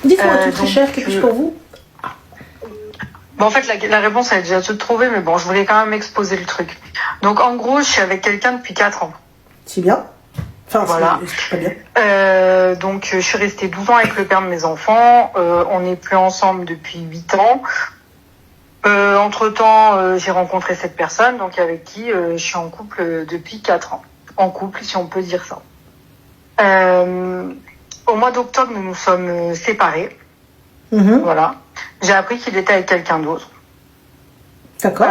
Dites-moi tout très cher, quelque chose pour vous. Bon, en fait, la réponse, elle est déjà toute trouvée, mais bon, je voulais quand même exposer le truc. Donc, en gros, je suis avec quelqu'un depuis 4 ans. C'est bien. Enfin, voilà. C'est pas bien. Donc, je suis restée 12 ans avec le père de mes enfants. On n'est plus ensemble depuis 8 ans. Entre-temps, j'ai rencontré cette personne, donc avec qui je suis en couple depuis 4 ans. En couple, si on peut dire ça. Au mois d'octobre, nous nous sommes séparés. Voilà. J'ai appris qu'il était avec quelqu'un d'autre. D'accord.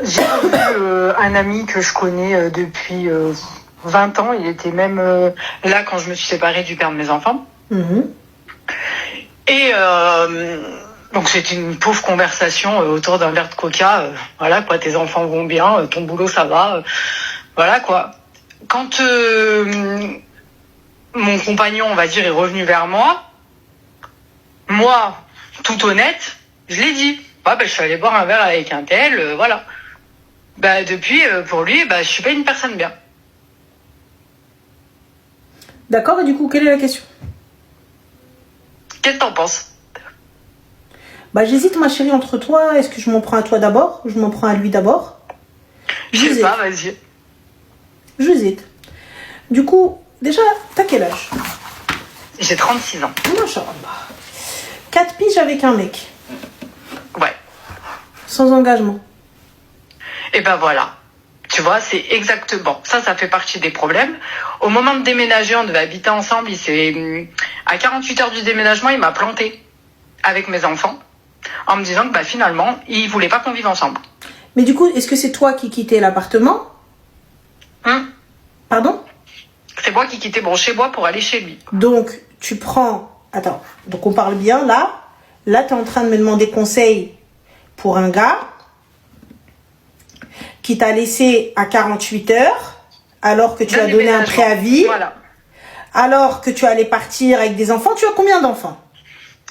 J'ai vu un ami que je connais depuis 20 ans. Il était même là quand je me suis séparée du père de mes enfants. Et donc c'était une pauvre conversation autour d'un verre de coca. Voilà quoi, tes enfants vont bien, ton boulot ça va. Voilà quoi. Quand mon compagnon, on va dire, est revenu vers moi, tout honnête, je l'ai dit. Ouais, je suis allée boire un verre avec un tel, voilà. Depuis, pour lui, je suis pas une personne bien. D'accord, et du coup, quelle est la question? Qu'est-ce que t'en penses? J'hésite, ma chérie, entre toi. Est-ce que je m'en prends à toi d'abord? Je m'en prends à lui d'abord? Je sais pas, vas-y. J'hésite. Du coup, déjà, t'as quel âge? J'ai 36 ans. Machallah. 4 piges avec un mec. Ouais. Sans engagement. Et voilà. Tu vois, c'est exactement. Ça fait partie des problèmes. Au moment de déménager, on devait habiter ensemble. À 48 heures du déménagement, il m'a planté avec mes enfants en me disant que finalement, il voulait pas qu'on vive ensemble. Mais du coup, est-ce que c'est toi qui quittais l'appartement? Pardon? C'est moi qui quittais chez moi pour aller chez lui. Donc, tu prends... Attends, donc on parle bien là. Là, tu es en train de me demander conseil pour un gars qui t'a laissé à 48 heures alors que tu as donné un préavis. Voilà. Alors que tu allais partir avec des enfants. Tu as combien d'enfants?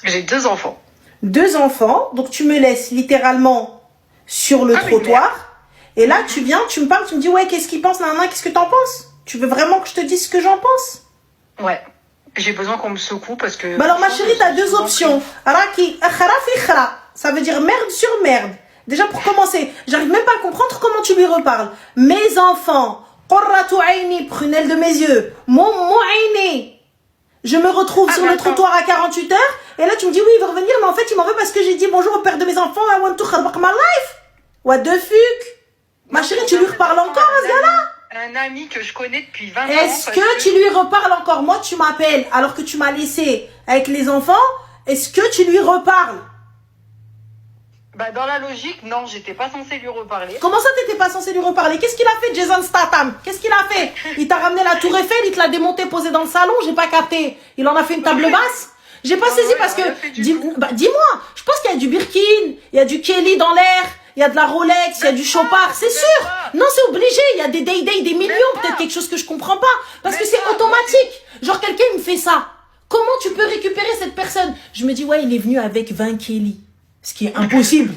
J'ai 2 enfants. 2 enfants. Donc, tu me laisses littéralement sur le trottoir. Et là, tu viens, tu me parles, tu me dis, ouais, qu'est-ce qu'il pense, nanana, qu'est-ce que t'en penses? Tu veux vraiment que je te dise ce que j'en pense? Ouais. J'ai besoin qu'on me secoue parce que... alors, ma chérie, t'as 2 options. Raki, ça veut dire merde sur merde. Déjà, pour commencer, j'arrive même pas à comprendre comment tu lui reparles. Mes enfants, qurratu aini, prunelle de mes yeux, mon aini. Je me retrouve sur le trottoir à 48 heures, et là, tu me dis, oui, il veut revenir, mais en fait, il m'en veut parce que j'ai dit bonjour au père de mes enfants, I want to khalbaq my life. What the fuck? Ma chérie, tu lui reparles encore à ce gars-là? Un ami que je connais depuis 20 ans. Est-ce que tu lui reparles encore? Moi, tu m'appelles alors que tu m'as laissé avec les enfants. Est-ce que tu lui reparles? Dans la logique, non, j'étais pas censée lui reparler. Comment ça, t'étais pas censée lui reparler? Qu'est-ce qu'il a fait, Jason Statham? Qu'est-ce qu'il a fait? Il t'a ramené la tour Eiffel, il te l'a démonté, posé dans le salon, j'ai pas capté. Il en a fait une table basse? J'ai pas saisi parce que... Dis-moi, je pense qu'il y a du Birkin, il y a du Kelly dans l'air. Il y a de la Rolex, il y a du Chopard, c'est sûr. Non, c'est obligé. Il y a des Day-Day, des millions. Peut-être quelque chose que je comprends pas. Parce que c'est automatique. Genre, quelqu'un me fait ça. Comment tu peux récupérer cette personne? Je me dis, ouais, il est venu avec 20 Kelly. Ce qui est impossible.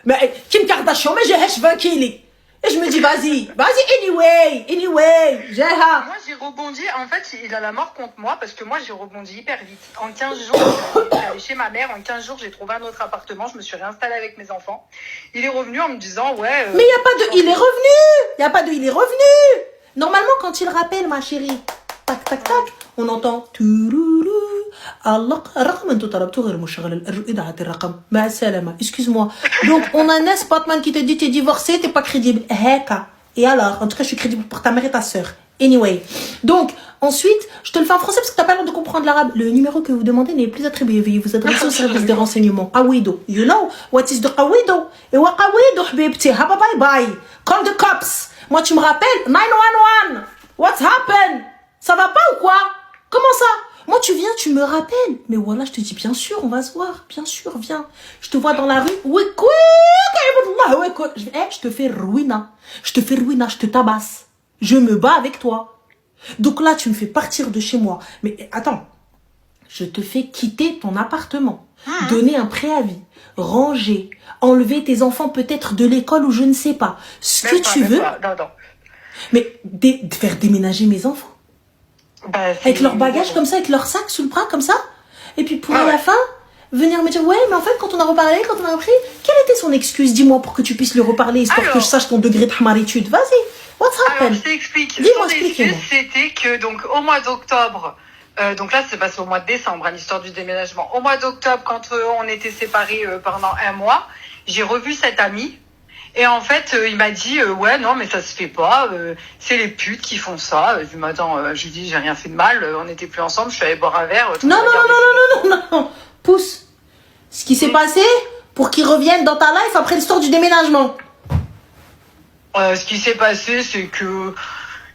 Mais Kim Kardashian, mais j'ai 20 Kelly. Et je me dis, vas-y, anyway, j'ai Moi, j'ai rebondi, en fait, il a la mort contre moi, parce que moi, j'ai rebondi hyper vite. En 15 jours, j'allais chez ma mère, en 15 jours, j'ai trouvé un autre appartement, je me suis réinstallée avec mes enfants. Il est revenu en me disant, ouais... mais il n'y a pas de, il est revenu. Il n'y a pas de, il est revenu. Normalement, quand il rappelle, ma chérie, tac, tac, tac, on entend... Excuse-moi. Donc, on a un Batman qui te dit t'es divorcé, t'es pas crédible. Et alors, en tout cas, je suis crédible pour ta mère et ta sœur. Anyway. Donc, ensuite, je te le fais en français parce que t'as pas l'air de comprendre l'arabe. Le numéro que vous demandez n'est plus attribué. Veuillez vous adresser au service des renseignements. Qawido. You know what is the Qawido? Et wa Qawido, habibti. Ha bye bye. Call the cops. Moi, tu me rappelles? 911. What's happened? Ça va pas ou quoi? Comment ça? Moi, tu viens, tu me rappelles. Mais voilà, je te dis, bien sûr, on va se voir. Bien sûr, viens. Je te vois dans la rue. Je te fais ruina. Je te tabasse. Je me bats avec toi. Donc là, tu me fais partir de chez moi. Mais attends, je te fais quitter ton appartement. Donner un préavis. Ranger. Enlever tes enfants peut-être de l'école ou je ne sais pas. Ce que tu veux. Non. Mais faire déménager mes enfants. Avec leurs bagages comme ça, avec leurs sacs sous le bras comme ça. Et puis pour à la fin, venir me dire, ouais, mais en fait, quand on a reparlé, quand on a repris, quelle était son excuse? Dis-moi pour que tu puisses lui reparler, histoire que je sache ton degré de hamaritude. Vas-y, what's happened? Alors, je t'explique. Dis-moi, Son excuse, explique-moi. c'était que, donc, au mois d'octobre, donc là, c'est passé au mois de décembre, hein, l'histoire du déménagement. Au mois d'octobre, quand on était séparés pendant un mois, j'ai revu cet ami. Et en fait, il m'a dit, ouais, non, mais ça se fait pas. C'est les putes qui font ça. Je lui dis, mais attends, je lui dis, j'ai rien fait de mal. On n'était plus ensemble. Je suis allée boire un verre. Non, pousse. Ce qui s'est passé pour qu'il revienne dans ta life après l'histoire du déménagement. Ce qui s'est passé, c'est que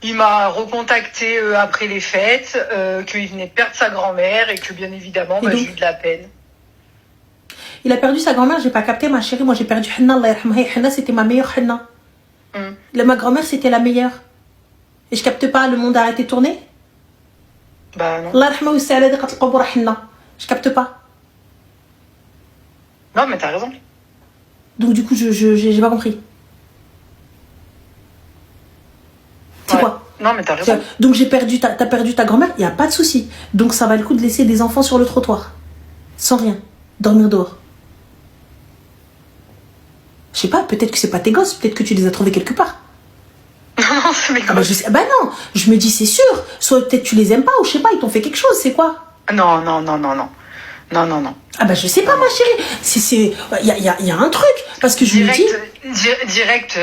il m'a recontacté après les fêtes, qu'il venait de perdre sa grand-mère et que bien évidemment, j'ai eu de la peine. Il a perdu sa grand-mère, j'ai pas capté, ma chérie. Moi, j'ai perdu Hanna, Allah yarhamha. Hanna, c'était ma meilleure Hanna. Ma grand-mère, c'était la meilleure. Et je capte pas, le monde a arrêté de tourner? Bah non. Allah yarhamha, c'est ala diqat al-qubur Hanna. Je capte pas. Non, mais t'as raison. Donc, du coup, j'ai pas compris. C'est quoi? Non, mais t'as raison. Donc, t'as perdu ta grand-mère, y a pas de souci. Donc, ça va le coup de laisser des enfants sur le trottoir. Sans rien. Dormir dehors. Je sais pas, peut-être que c'est pas tes gosses, peut-être que tu les as trouvés quelque part. Non, c'est mes gosses. Bah non, je me dis c'est sûr. Soit peut-être tu les aimes pas, ou je sais pas, ils t'ont fait quelque chose, c'est quoi? Non. Ah bah je sais pas, ma chérie. Il y a un truc, parce que je me dis... Direct,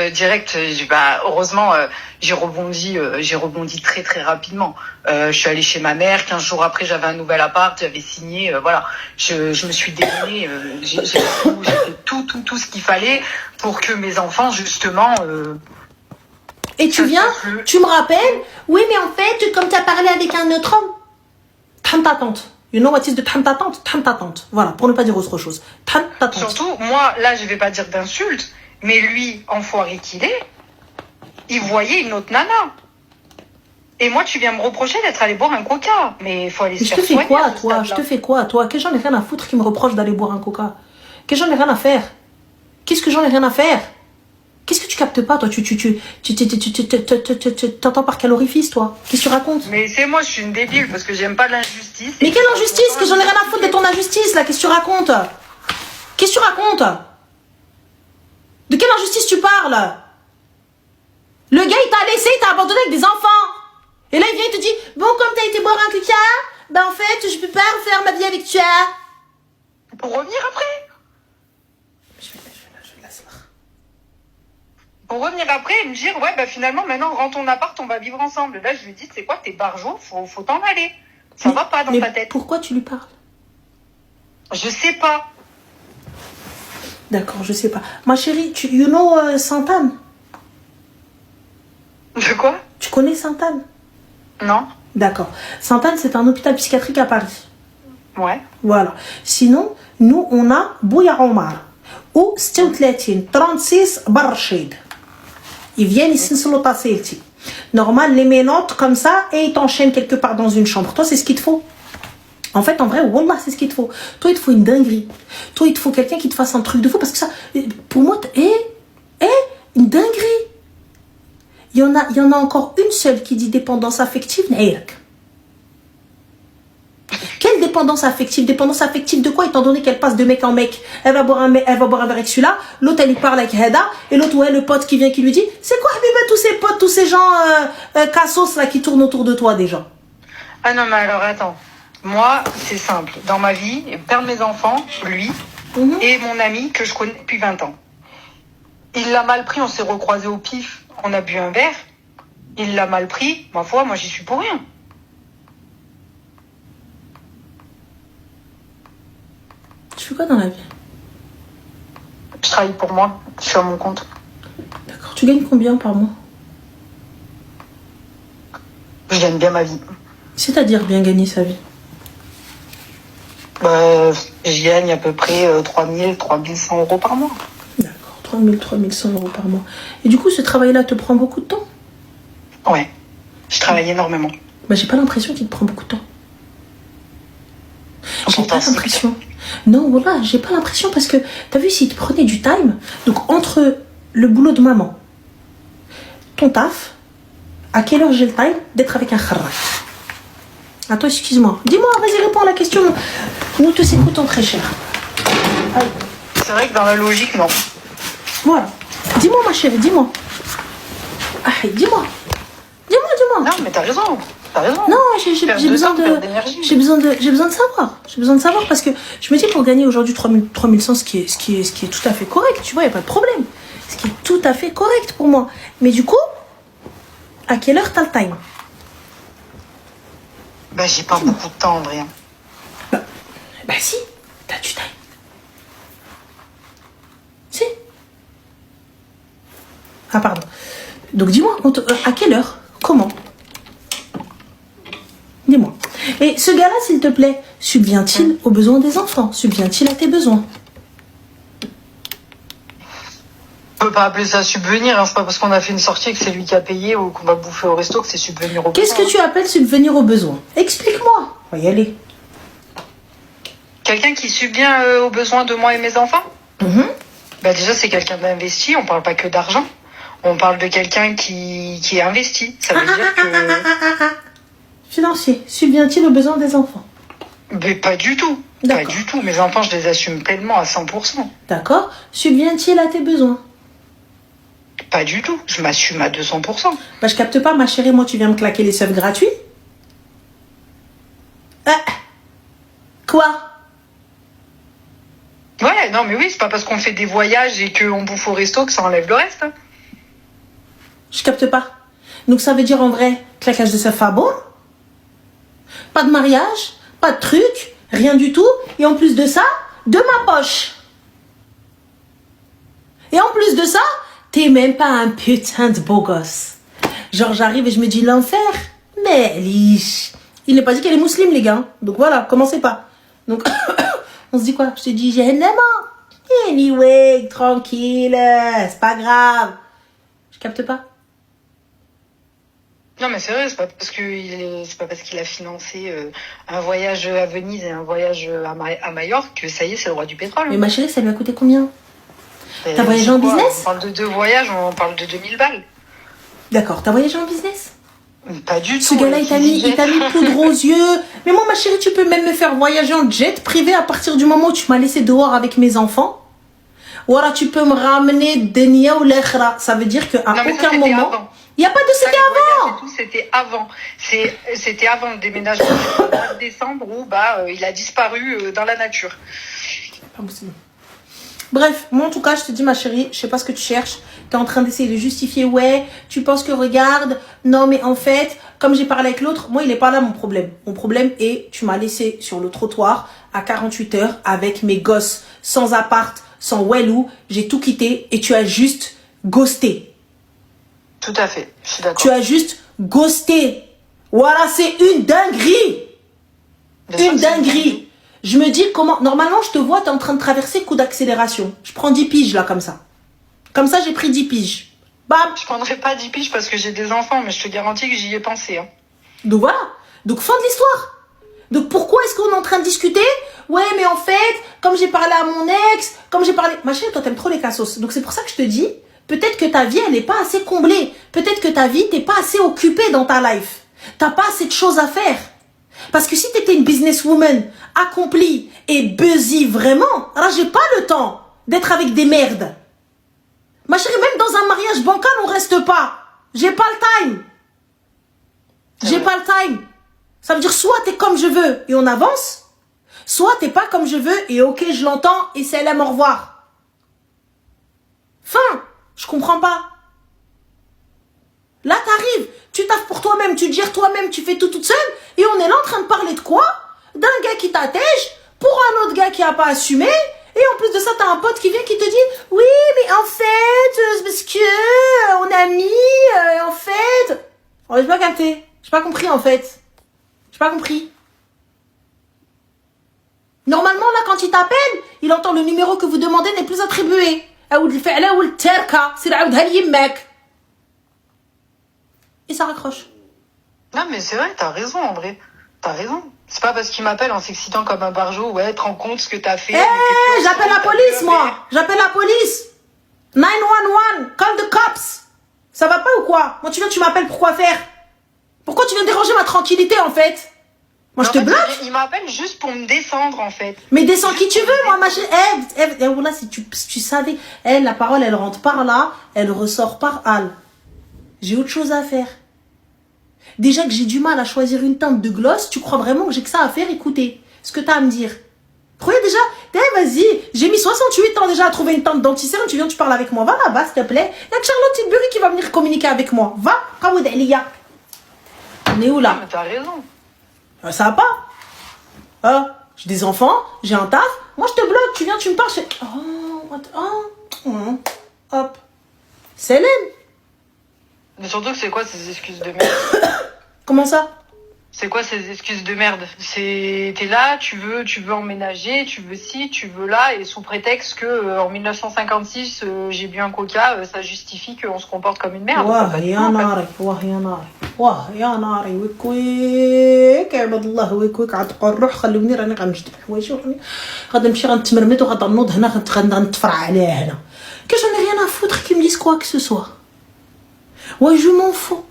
bah, heureusement, j'ai rebondi très très rapidement. Je suis allée chez ma mère, 15 jours après j'avais un nouvel appart, j'avais signé, voilà. Je me suis démenée, j'ai fait tout ce qu'il fallait pour que mes enfants, justement... Et tu viens, tu me rappelles, oui mais en fait, comme tu as parlé avec un autre homme, tam ta tante. You know what is the tam ta tante. Voilà, pour ne pas dire autre chose. Tam ta tante. Surtout, moi, là, je vais pas dire d'insulte, mais lui, enfoiré qu'il est, il voyait une autre nana. Et moi, tu viens me reprocher d'être allé boire un coca. Mais il faut aller se faire soigner. Je te fais quoi, toi? Que j'en ai rien à foutre qui me reproche d'aller boire un coca? Que j'en ai rien à faire? Qu'est-ce que j'en ai rien à faire? Qu'est-ce que tu captes pas, toi? T'entends par quel orifice, toi? Qu'est-ce que tu racontes? Mais c'est moi, je suis une débile parce que j'aime pas l'injustice. Mais quelle injustice? Que j'en ai rien à foutre de ton injustice, là. Qu'est-ce que tu racontes? Qu'est-ce que tu racontes? De quelle injustice tu parles? Le gars, il t'a laissé, il t'a abandonné avec des enfants. Et là, il vient, il te dit, bon, comme t'as été boire un coca, ben en fait, je peux pas refaire ma vie avec toi. Pour revenir après? Pour revenir après et me dire, ouais, bah finalement, maintenant, rends ton appart, on va vivre ensemble. Là, je lui dis, c'est quoi, t'es barjot, faut t'en aller. Ça va pas dans ta tête. Pourquoi tu lui parles? Je sais pas. D'accord, je sais pas. Ma chérie, you know Sainte-Anne? De quoi? Tu connais Sainte-Anne? Non. D'accord. Sainte-Anne, c'est un hôpital psychiatrique à Paris. Ouais. Voilà. Sinon, nous, on a Bouya Omar. Ou 36 Barchid. Ils viennent ici sur le normal, les ménotes comme ça et ils t'enchaînent quelque part dans une chambre. Toi, c'est ce qu'il te faut. En fait, en vrai, wallah, c'est ce qu'il te faut. Toi, il te faut une dinguerie. Toi, il te faut quelqu'un qui te fasse un truc de fou parce que ça, pour moi, une dinguerie. Il y en a encore une seule qui dit dépendance affective, Naïrak. Quelle dépendance affective? Dépendance affective de quoi? Étant donné qu'elle passe de mec en mec, elle va boire un verre avec celui-là, l'autre elle y parle avec Heda, et l'autre ouais, le pote qui vient qui lui dit, c'est quoi Habiba, tous ces potes, tous ces gens cassos là qui tournent autour de toi déjà? Ah non mais alors attends, moi c'est simple, dans ma vie, perdre mes enfants, lui, et mon ami que je connais depuis 20 ans. Il l'a mal pris, on s'est recroisés au pif, on a bu un verre, il l'a mal pris, ma foi, moi j'y suis pour rien. Tu fais quoi dans la vie? Je travaille pour moi, je suis à mon compte. D'accord, tu gagnes combien par mois? Je gagne bien ma vie. C'est-à-dire bien gagner sa vie? Je gagne à peu près 3100 euros par mois. D'accord, 3100 euros par mois. Et du coup, ce travail-là te prend beaucoup de temps? Ouais, je travaille énormément. Bah, j'ai pas l'impression qu'il te prend beaucoup de temps. J'ai pas l'impression. Non, voilà, j'ai pas l'impression parce que t'as vu, s'il te prenait du time, donc entre le boulot de maman, ton taf, à quelle heure j'ai le time d'être avec un kharra? Attends, excuse-moi. Dis-moi, vas-y, réponds à la question. Nous te écoutons très cher. Allez. C'est vrai que dans la logique, non. Voilà. Dis-moi, ma chérie, dis-moi. Ah, dis-moi. Dis-moi. Non, mais t'as raison. T'as raison. Non, j'ai besoin de savoir. J'ai besoin de savoir parce que je me dis pour gagner aujourd'hui 3100, ce qui est tout à fait correct, tu vois, il n'y a pas de problème. Ce qui est tout à fait correct pour moi. Mais du coup, à quelle heure t'as le time? Bah, j'ai pas beaucoup de temps, en vrai. Bah si, t'as du time. Si. Ah pardon. Donc dis-moi, à quelle heure? Comment? Dis-moi. Et ce gars-là, s'il te plaît, subvient-il aux besoins des enfants? Subvient-il à tes besoins? On peut pas appeler ça subvenir, hein. C'est pas parce qu'on a fait une sortie que c'est lui qui a payé ou qu'on va bouffer au resto que c'est subvenir aux besoins. Qu'est-ce que tu appelles subvenir aux besoins? Explique-moi. On va y aller. Quelqu'un qui subvient aux besoins de moi et mes enfants? Bah déjà, c'est quelqu'un d'investi. On parle pas que d'argent. On parle de quelqu'un qui est investi. Ça veut dire que... Financier. Subvient-il aux besoins des enfants? Mais pas du tout. Pas du tout. Mes enfants, je les assume pleinement à 100%. D'accord. Subvient-il à tes besoins? Pas du tout. Je m'assume à 200%. Bah, je capte pas, ma chérie. Moi, tu viens me claquer les seufs gratuits? Quoi? Ouais, non, mais oui, c'est pas parce qu'on fait des voyages et qu'on bouffe au resto que ça enlève le reste. Hein. Je capte pas. Donc, ça veut dire en vrai, claquage de seufs à bon? Pas de mariage, pas de truc, rien du tout. Et en plus de ça, de ma poche. Et en plus de ça, t'es même pas un putain de beau gosse. Genre, j'arrive et je me dis l'enfer. Mais liche. Il n'est pas dit qu'elle est musulmane, les gars. Donc voilà, commencez pas. Donc, on se dit quoi? Je te dis, j'ai un amant. Anyway, tranquille, c'est pas grave. Je capte pas. Non, mais c'est vrai, c'est pas parce qu'il a financé un voyage à Venise et un voyage à Majorque que ça y est, c'est le roi du pétrole. Mais ma chérie, ça lui a coûté combien? T'as voyagé en business? On parle de 2 voyages, on parle de 2000 balles. D'accord, t'as voyagé en business? Pas du tout. Ce gars-là, il t'a mis poudre aux yeux. Mais moi, ma chérie, tu peux même me faire voyager en jet privé à partir du moment où tu m'as laissé dehors avec mes enfants. Voilà, tu peux me ramener Denia ou l'Ekhra. Ça veut dire qu'à aucun moment... Il n'y a pas de c'était avant. C'était avant. C'était avant le déménagement au mois de décembre où il a disparu dans la nature. Pas possible. Bref, moi en tout cas, je te dis ma chérie, je sais pas ce que tu cherches. Tu es en train d'essayer de justifier, ouais, tu penses que regarde, non mais en fait, comme j'ai parlé avec l'autre, moi il est pas là mon problème. Mon problème est, tu m'as laissé sur le trottoir à 48 heures avec mes gosses, sans appart, sans wellou, j'ai tout quitté et tu as juste ghosté. Tout à fait, je suis d'accord. Tu as juste ghosté. Voilà, c'est une dinguerie. Une dinguerie. Je me dis comment... Normalement, je te vois, tu es en train de traverser coup d'accélération. Je prends 10 piges là, comme ça. Comme ça, j'ai pris 10 piges. Bam. Je prendrai pas 10 piges parce que j'ai des enfants, mais je te garantis que j'y ai pensé. Hein. Donc voilà. Donc fin de l'histoire. Donc pourquoi est-ce qu'on est en train de discuter? Ouais, mais en fait, comme j'ai parlé à mon ex, comme j'ai parlé... Ma chérie, toi, t'aimes trop les cassos. Donc c'est pour ça que je te dis, peut-être que ta vie, elle n'est pas assez comblée. Peut-être que ta vie, t'es pas assez occupée dans ta life. T'as pas assez de choses à faire. Parce que si tu étais une businesswoman accomplie et busy vraiment, alors j'ai pas le temps d'être avec des merdes. Ma chérie, même dans un mariage bancal, on reste pas. J'ai pas le time. J'ai pas le time. Ça veut dire soit t'es comme je veux et on avance, soit t'es pas comme je veux et ok, je l'entends et c'est LM, au revoir. Fin. Je comprends pas. Là, t'arrives, tu taffes pour toi-même, tu te gères toi-même, tu fais tout toute seule, et on est là en train de parler de quoi? D'un gars qui t'attège, pour un autre gars qui a pas assumé, et en plus de ça, t'as un pote qui vient qui te dit, oui, mais en fait, c'est parce que, on a mis, en fait... Oh, j'ai pas capté, j'ai pas compris en fait. J'ai pas compris. Normalement, là, quand il t'appelle, il entend le numéro que vous demandez n'est plus attribué. Et ça raccroche. Non, mais c'est vrai, t'as raison, en vrai. T'as raison. C'est pas parce qu'il m'appelle en s'excitant comme un barjot, ouais, te rends compte ce que t'as fait. J'appelle la police, moi. J'appelle la police. 911, call the cops. Ça va pas ou quoi? Moi, tu m'appelles pour quoi faire? Pourquoi tu viens déranger ma tranquillité, en fait? Moi, je te bloque. Il m'appelle juste pour me descendre, en fait. Mais descends qui tu veux, moi, ma chérie. Voilà, si tu savais. La parole, elle rentre par là, elle ressort par Al. J'ai autre chose à faire. Déjà que j'ai du mal à choisir une teinte de gloss, tu crois vraiment que j'ai que ça à faire? Écoutez, ce que t'as à me dire. Regarde déjà, vas-y, j'ai mis 68 ans déjà à trouver une teinte dentaire, tu viens, tu parles avec moi, va là-bas, s'il te plaît. Il y a Charlotte Tilbury qui va venir communiquer avec moi. Va, Kawoud Elia. On est où là? Mais t'as raison. Ça va pas? J'ai des enfants, j'ai un taf, moi je te bloque, tu viens, tu me parles, hop. C'est Hélène. Mais surtout que c'est quoi ces excuses de merde? Comment ça? C'est quoi ces excuses de merde? T'es là, tu veux emménager, tu veux ci, tu veux là, et sous prétexte que en 1956 j'ai bu un coca, ça justifie qu'on se comporte comme une merde. يا ناري ويك عباد الله ويك عتقوا الروح خلوني راني غنجد حوايجي غادي نمشي غنتمرمد وغنوض هنا غنتفرع عليها هنا que j'en ai rien à foutre qu'ils me disent quoi que ce soit. Ouais, je m'en fous.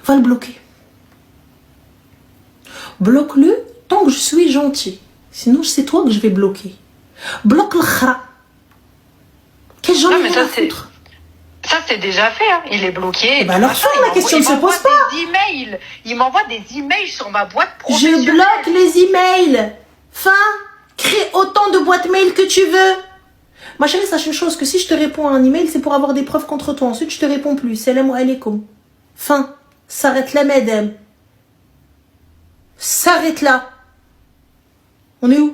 Va le bloquer. Bloque-le tant que je suis gentil. Sinon, c'est toi que je vais bloquer. Bloque le khra. Qu'est-ce que j'en ai rien à foutre? Ça, c'est déjà fait, hein. Il est bloqué. Ben alors, la question ne se pose pas. Il m'envoie des emails sur ma boîte professionnelle. Je bloque les emails. Fin. Crée autant de boîtes mail que tu veux. Ma chérie, sache une chose, que si je te réponds à un email, c'est pour avoir des preuves contre toi. Ensuite, je te réponds plus. Salam alaikum. Fin. S'arrête là, madame. S'arrête là. On est où?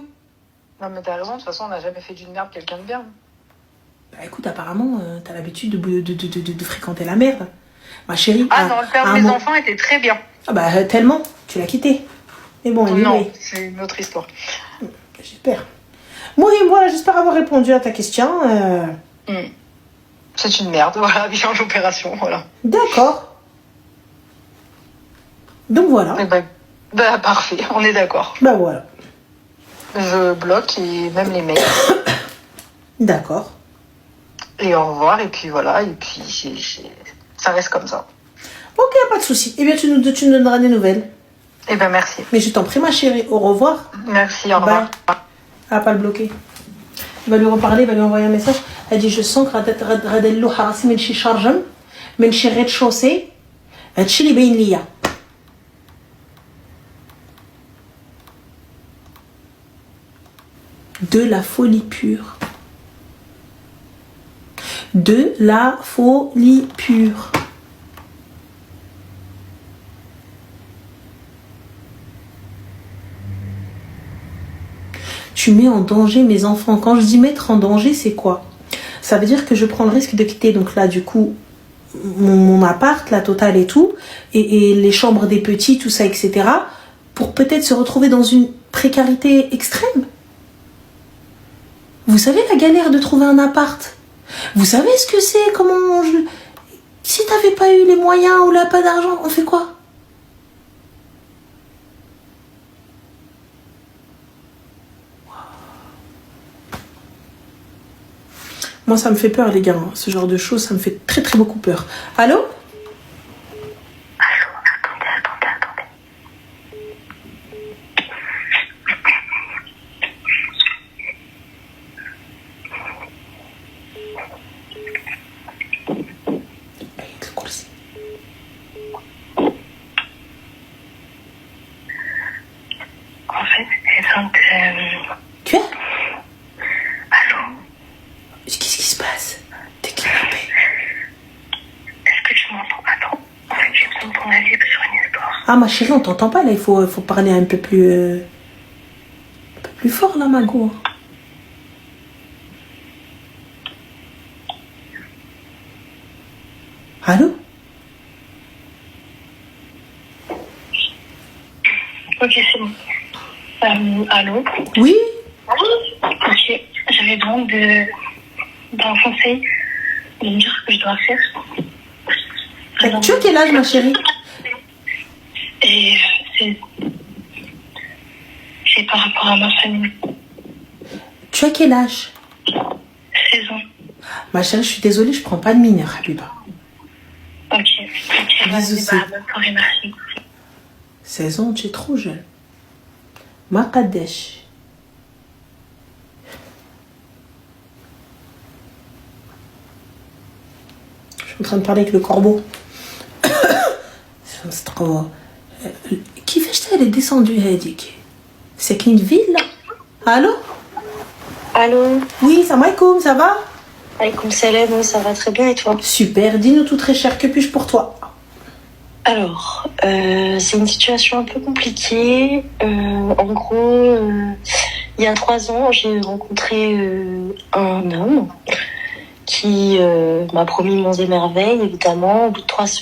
Non, mais t'as raison, de toute façon, on n'a jamais fait d'une merde quelqu'un de bien. Bah écoute, apparemment, t'as l'habitude de fréquenter la merde. Ma chérie. Ah non, le père de mes enfants était très bien. Ah bah tellement, tu l'as quitté. Mais bon, non, c'est une autre histoire. J'espère. Moi, voilà, j'espère avoir répondu à ta question. C'est une merde, voilà, bilan l'opération, voilà. D'accord. Donc voilà. Bah parfait, on est d'accord. Bah voilà. Je bloque et même les mails. D'accord. Et au revoir, et puis voilà, et puis ça reste comme ça. Ok, pas de souci. Eh bien, tu nous donneras des nouvelles. Eh ben merci. Mais je t'en prie, ma chérie. Au revoir. Merci, au revoir. Bye. Ah, pas le bloquer. Il va lui reparler, il va lui envoyer un message. Elle dit, je sens que Radello Harassi من شي شارجم من شي rez-de-chaussée. هادشي اللي باين ليا. De la folie pure. De la folie pure. Tu mets en danger mes enfants. Quand je dis mettre en danger, c'est quoi? Ça veut dire que je prends le risque de quitter, donc là, du coup, mon appart, la totale et tout, et les chambres des petits, tout ça, etc., pour peut-être se retrouver dans une précarité extrême. Vous savez la galère de trouver un appart? Vous savez ce que c'est? Si t'avais pas eu les moyens ou là pas d'argent, on fait quoi? Moi, ça me fait peur, les gars. Ce genre de choses, ça me fait très, très beaucoup peur. Allô? Attendez. En fait, c'est donc... Quoi? Allô? Qu'est-ce qui se passe? T'es kidnappé. Est-ce que tu m'entends? Attends. En fait, j'ai besoin de ton avis sur une histoire. Ah, ma chérie, on t'entend pas, là. Il faut parler un peu plus fort, là, Mago. Allô? Ok, c'est bon. Allô? Oui? Ok, j'avais besoin d'un conseil, de me dire ce que je dois faire. Tu as quel âge, ma chérie? Et c'est par rapport à ma famille. Tu as quel âge? 16 ans. Ma chérie, je suis désolée, je prends pas de mineur, Habiba. Ok. Bisous, Vas-y, c'est. bonne soirée, merci. 16 ans, tu es trop jeune. Ma Kadesh. Je suis en train de parler avec le corbeau. C'est trop. كيفاش t'es descendu هذيك ساكنين في فيلا Allô Allô, Oui, salam alaikum, ça va alaykoum salam, oui, ça va très bien et toi? Super, dis-nous tout très cher, que puis-je pour toi Alors, c'est une situation un peu compliquée. En gros, il y a 3 ans, j'ai rencontré un homme qui m'a promis monts et merveilles, évidemment. Au bout de 3 semaines,